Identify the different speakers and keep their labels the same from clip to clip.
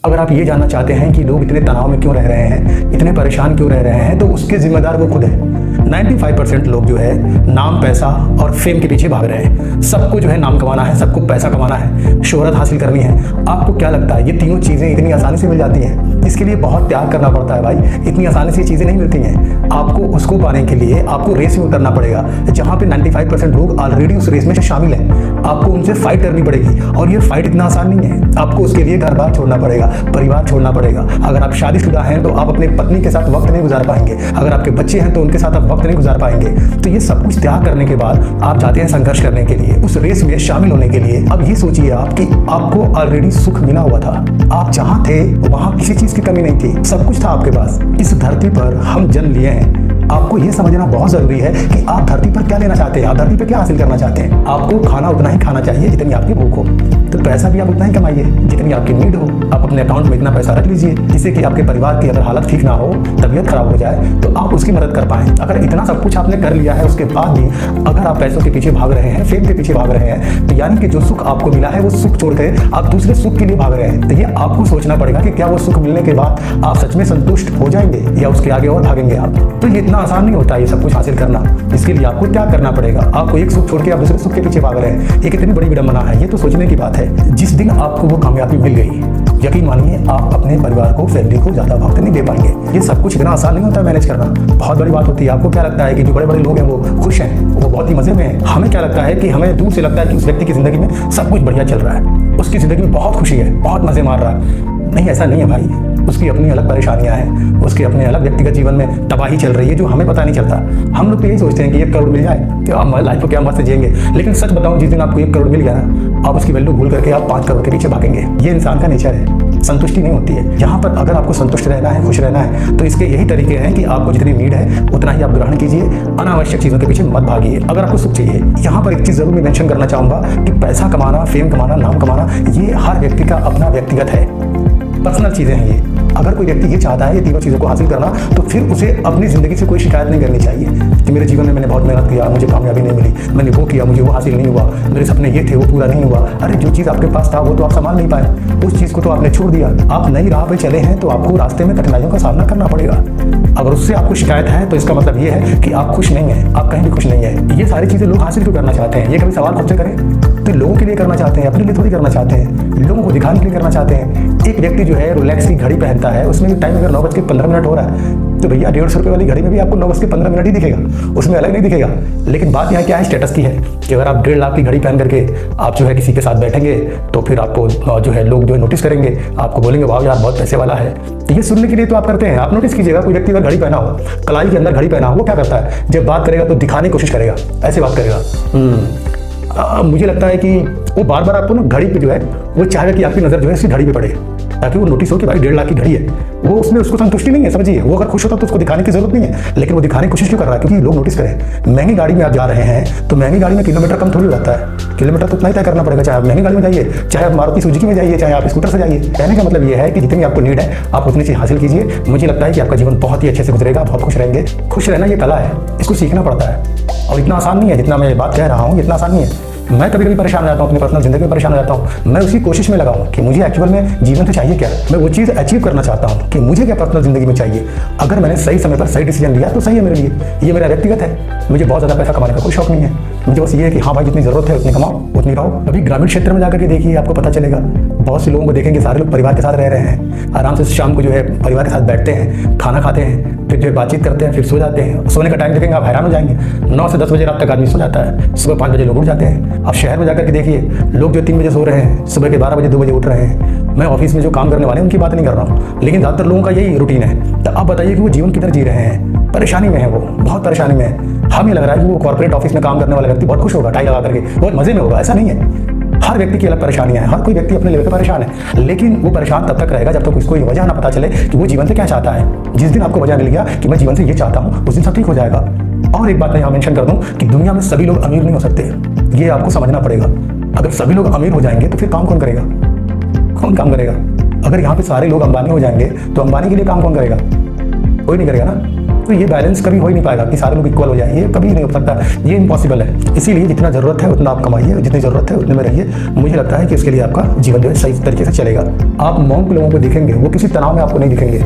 Speaker 1: अगर आप ये जानना चाहते हैं कि लोग इतने तनाव में क्यों रह रहे हैं, इतने परेशान क्यों रह रहे हैं, तो उसके जिम्मेदार वो खुद है। 95% लोग जो है नाम, पैसा और फेम के पीछे भाग रहे हैं। सबको जो है नाम कमाना है, सबको पैसा कमाना है, शोहरत हासिल करनी है। आपको क्या लगता है ये तीनों चीज़ें इतनी आसानी से मिल जाती हैं? इसके लिए बहुत त्याग करना पड़ता है भाई। इतनी आसानी से चीज़ें नहीं मिलती हैं। आपको उसको पाने के लिए आपको रेस में उतरना पड़ेगा, जहाँ पे 95% लोग ऑलरेडी उस रेस में शामिल हैं। आपको उनसे फाइट करनी पड़ेगी, और ये फाइट इतना आसान नहीं है। आपको उसके लिए घर बार छोड़ना पड़ेगा, परिवार छोड़ना पड़ेगा। अगर आप शादीशुदा हैं तो आप अपने पत्नी के साथ वक्त नहीं गुजार पाएंगे। अगर आपके बच्चे हैं तो उनके साथ आप वक्त नहीं गुजार पाएंगे। तो ये सब कुछ त्याग करने के बाद आप जाते हैं संघर्ष करने के लिए, उस रेस में शामिल होने के लिए। अब ये सोचिए आप कि आपको ऑलरेडी सुख मिला हुआ था। आप जहाँ थे वहाँ किसी चीज की कमी नहीं थी, सब कुछ था आपके पास। इस धरती पर हम जन्म लिए हैं। आपको ये समझना बहुत जरूरी है कि आप धरती पर क्या लेना चाहते हैं, आप धरती पर क्या हासिल करना चाहते हैं। आपको खाना उतना ही खाना चाहिए जितनी आपकी भूख हो, तो पैसा भी आप उतना ही कमाइए जितनी आपकी नीड हो। आप अपने अकाउंट में इतना पैसा रख लीजिए जिससे कि आपके परिवार की अगर हालत ठीक ना हो, तबीयत खराब हो जाए, तो आप उसकी मदद कर पाएं। अगर इतना सब कुछ आपने कर लिया है, उसके बाद भी अगर आप पैसों के पीछे भाग रहे हैं, फेम के पीछे भाग रहे हैं, तो यानी कि जो सुख आपको मिला है वो सुख छोड़ के आप दूसरे सुख के लिए भाग रहे हैं। तो ये आपको सोचना पड़ेगा कि क्या वो सुख मिलने के बाद आप सच में संतुष्ट हो जाएंगे या उसके आगे और भागेंगे आप। तो ये इतना आसान नहीं होता है सब कुछ हासिल करना। इसके लिए आपको त्याग करना पड़ेगा। आपको एक सुख छोड़ के आप दूसरे सुख के पीछे भाग रहे हैं, ये कितनी बड़ी विडंबना है। ये तो सोचने की बात है। जिस दिन आपको वो कामयाबी मिल गई, यकीन मानिए आप अपने परिवार को, फैमिली को ज्यादा वक्त नहीं दे पाएंगे। ये सब कुछ इतना आसान नहीं होता मैनेज करना, बहुत बड़ी बात होती है। आपको क्या लगता है कि जो बड़े बड़े लोग हैं वो खुश हैं, वो बहुत ही मजे में हैं। हमें क्या लगता है कि हमें दूर से लगता है कि उस व्यक्ति की जिंदगी में सब कुछ बढ़िया चल रहा है, उसकी जिंदगी में बहुत खुशी है, बहुत मजे मार रहा है। नहीं, ऐसा नहीं है भाई। उसकी अपनी अलग परेशानियां हैं, उसके अपने अलग व्यक्तिगत जीवन में तबाही चल रही है जो हमें पता नहीं चलता। हम लोग तो यही सोचते हैं कि 1 करोड़ मिल जाए तो हम लाइफ को क्या मस्त जिएंगे। लेकिन सच बताऊं, जिस दिन आपको 1 करोड़ मिल गया ना, आप उसकी वैल्यू भूल करके आप 5 करोड़ के पीछे भागेंगे। ये इंसान का नेचर है, संतुष्टि नहीं होती है। यहाँ पर अगर आपको संतुष्ट रहना है, खुश रहना है, तो इसके यही तरीके हैं कि आपको जितनी नीड है उतना ही आप ग्रहण कीजिए, अनावश्यक चीज़ों के पीछे मत भागिए। अगर आपको सुख चाहिए, यहाँ पर एक चीज़ जरूर मैं मेंशन करना चाहूँगा कि पैसा कमाना, फेम कमाना, नाम कमाना, ये हर व्यक्ति का अपना व्यक्तिगत है, पर्सनल चीज़ें हैं ये। अगर कोई व्यक्ति ये चाहता है ये तीनों चीज़ों को हासिल करना, तो फिर उसे अपनी ज़िंदगी से कोई शिकायत नहीं करनी चाहिए कि मेरे जीवन में मैंने बहुत मेहनत किया, मुझे कामयाबी नहीं मिली, मैंने वो किया, मुझे वो हासिल नहीं हुआ, मेरे सपने ये थे, वो पूरा नहीं हुआ। अरे जो चीज़ आपके पास था वो तो आप संभाल नहीं पाए, उस चीज़ को तो आपने छोड़ दिया। आप नई राह पर चले हैं तो आपको रास्ते में कठिनाइयों का सामना करना पड़ेगा। अगर उससे आपको शिकायत है तो इसका मतलब ये है कि आप खुश नहीं हैं, आप कहीं भी खुश नहीं है। ये सारी चीज़ें लोग हासिल क्यों करना चाहते हैं? ये कभी सवाल खुद से करें। तो लोगों के लिए करना चाहते हैं, अपने लिए थोड़ी करना चाहते हैं, लोगों को दिखाने के लिए करना चाहते हैं। एक व्यक्ति जो है रोलेक्स की घड़ी पहनता है, उसमें भी टाइम अगर 9:15 हो रहा है, तो भैया 150 रुपये वाली घड़ी में भी आपको 9:15 ही दिखेगा, उसमें अलग नहीं दिखेगा। लेकिन बात यहाँ क्या है, स्टेटस की है कि अगर आप 1.5 लाख की घड़ी पहन करके आप जो है किसी के साथ बैठेंगे तो फिर आपको जो है लोग जो है नोटिस करेंगे, आपको बोलेंगे वाह यार बहुत पैसे वाला है। तो ये सुनने के लिए तो आप करते हैं। आप नोटिस कीजिएगा, कोई व्यक्ति अगर घड़ी पहना हो, कलाई के अंदर घड़ी पहना हो, वो क्या करता है, जब बात करेगा तो दिखाने की कोशिश करेगा, ऐसे बात करेगा। मुझे लगता है कि वो बार बार आपको ना घड़ी पे जो है वो चाहेगा कि आपकी नज़र जो है उसकी घड़ी पे पड़े, ताकि वो नोटिस हो कि भाई 1.5 लाख की घड़ी है। वो उसमें उसको संतुष्टि नहीं है, समझिए। वो अगर खुश होता तो उसको दिखाने की जरूरत नहीं है, लेकिन वो दिखाने की कोशिश क्यों कर रहा है? क्योंकि लोग नोटिस करें। महंगी गाड़ी में आप जा रहे हैं तो महंगी गाड़ी में किलोमीटर कम थोड़ी रहता है, किलोमीटर तो उतना ही तय करना पड़ेगा, चाहे आप महंगी गाड़ी में जाइए, चाहे आप मारुति सुजुकी में जाइए, चाहे आप स्कूटर से जाइए। कहने का मतलब ये है कि जितनी आपको नीड है आप उतनी चीज़ हासिल कीजिए। मुझे लगता है कि आपका जीवन बहुत ही अच्छे से गुजरेगा, बहुत खुश रहेंगे। खुश रहना ये कला है, इसको सीखना पड़ता है, और इतना आसान नहीं है जितना मैं बात कह रहा हूँ, इतना आसान नहीं है। मैं कभी कभी परेशान हो जाता हूँ, अपनी पर्सनल जिंदगी में परेशान हो जाता हूँ। मैं उसी कोशिश में लगा हूँ कि मुझे एक्चुअल में जीवन से चाहिए क्या, मैं वो चीज़ अचीव करना चाहता हूँ कि मुझे क्या पर्सनल जिंदगी में चाहिए। अगर मैंने सही समय पर सही डिसीजन लिया तो सही है मेरे लिए, ये मेरा व्यक्तिगत है। मुझे बहुत ज़्यादा पैसा कमाने का कोई शौक नहीं है, मुझे बस ये है कि हाँ भाई जितनी ज़रूरत है उतनी कमाओ, उतनी रहो। अभी ग्रामीण क्षेत्र में जाकर के देखिए, आपको पता चलेगा। बहुत से लोगों को देखेंगे, सारे लोग परिवार के साथ रह रहे हैं, आराम से शाम को जो है परिवार के साथ बैठते हैं, खाना खाते हैं, फिर जो है बातचीत करते हैं, फिर सो जाते हैं। सोने का टाइम देखेंगे आप हैरान हो जाएंगे, 9 से 10 बजे रात तक आदमी सो जाता है, सुबह 5 बजे लोग उठ जाते हैं। अब शहर में जाकर के देखिए, लोग जो 3 बजे सो रहे हैं, सुबह के 12 बजे 2 बजे उठ रहे हैं। मैं ऑफिस में जो काम करने वाले हैं उनकी बात नहीं कर रहा हूँ, लेकिन ज़्यादातर लोगों का यही रूटीन है। तो आप बताइए कि वो जीवन किधर जी रहे हैं? परेशानी में है, वो बहुत परेशानी में है। हमें लग रहा है कि वो कॉर्पोरेट ऑफिस में काम करने वाला व्यक्ति बहुत खुश होगा, टाई लगा करके बहुत मजे में होगा, ऐसा नहीं है। हर व्यक्ति की अलग परेशानियां हैं, हर कोई व्यक्ति अपने लेवल पे परेशान है, लेकिन वो परेशान तब तक रहेगा जब तक उसको ये वजह ना पता चले कि वो जीवन से क्या चाहता है। जिस दिन आपको वजह मिल गया कि मैं जीवन से ये चाहता हूँ, उस दिन सब ठीक हो जाएगा। और एक बात मैं यहाँ मेंशन कर दूं कि दुनिया में सभी लोग अमीर नहीं हो सकते, ये आपको समझना पड़ेगा। अगर सभी लोग अमीर हो जाएंगे तो फिर काम कौन करेगा? कौन काम करेगा? अगर यहाँ पे सारे लोग अंबानी हो जाएंगे तो अंबानी के लिए काम कौन करेगा? कोई नहीं करेगा ना। तो ये बैलेंस कभी हो ही नहीं पाएगा कि सारे लोग इक्वल हो जाए, ये कभी नहीं हो सकता, ये इम्पॉसिबल है। इसीलिए जितना ज़रूरत है उतना आप कमाइए, जितनी ज़रूरत है उतने में रहिए। मुझे लगता है कि इसके लिए आपका जीवन जो है सही तरीके से चलेगा। आप मॉन्क लोगों को दिखेंगे, वो किसी तनाव में आपको नहीं दिखेंगे,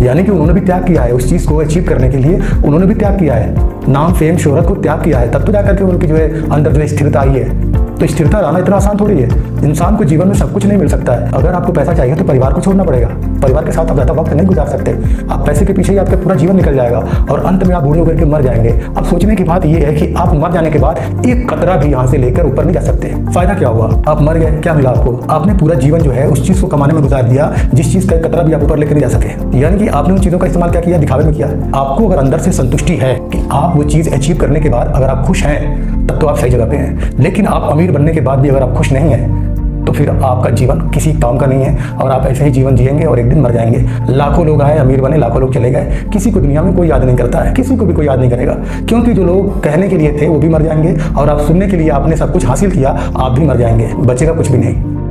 Speaker 1: यानी कि उन्होंने भी त्याग किया है उस चीज़ को अचीव करने के लिए, उन्होंने भी त्याग किया है, नाम फेम शोहरत को त्याग किया है, तब तो जाकर के उनकी जो है अंदर जो है स्थिरता आई है। तो स्थिरता लाना इतना आसान थोड़ी है। इंसान को जीवन में सब कुछ नहीं मिल सकता है। अगर आपको पैसा चाहिए तो परिवार को छोड़ना पड़ेगा, परिवार के साथ आप ज़्यादा वक्त नहीं गुजार सकते। आप पैसे के पीछे ही आपका पूरा जीवन निकल जाएगा और अंत में आप बूढ़े होकर के मर जाएंगे। अब सोचने की बात यह है कि आप मर जाने के बाद एक कतरा भी यहाँ से लेकर ऊपर नहीं जा सकते। फायदा क्या हुआ? आप मर गए, क्या मिला आपको? आपने पूरा जीवन जो है उस चीज़ को कमाने में गुजार दिया जिस चीज़ का कतरा भी आप ऊपर लेकर नहीं जा सके। यानी कि आपने उन चीज़ों का इस्तेमाल क्या किया? दिखावे में किया। आपको अगर अंदर से संतुष्टि है कि आप वो चीज़ अचीव करने के बाद अगर आप खुश हैं, तब तो आप सही जगह पे हैं। लेकिन आप अमीर बनने के बाद भी अगर आप खुश नहीं हैं, तो फिर आपका जीवन किसी काम का नहीं है और आप ऐसे ही जीवन जिएंगे और एक दिन मर जाएंगे। लाखों लोग आए, अमीर बने, लाखों लोग चले गए, किसी को दुनिया में कोई याद नहीं करता है, किसी को भी कोई याद नहीं करेगा, क्योंकि जो लोग कहने के लिए थे वो भी मर जाएंगे और आप सुनने के लिए आपने सब कुछ हासिल किया, आप भी मर जाएंगे, बचेगा कुछ भी नहीं।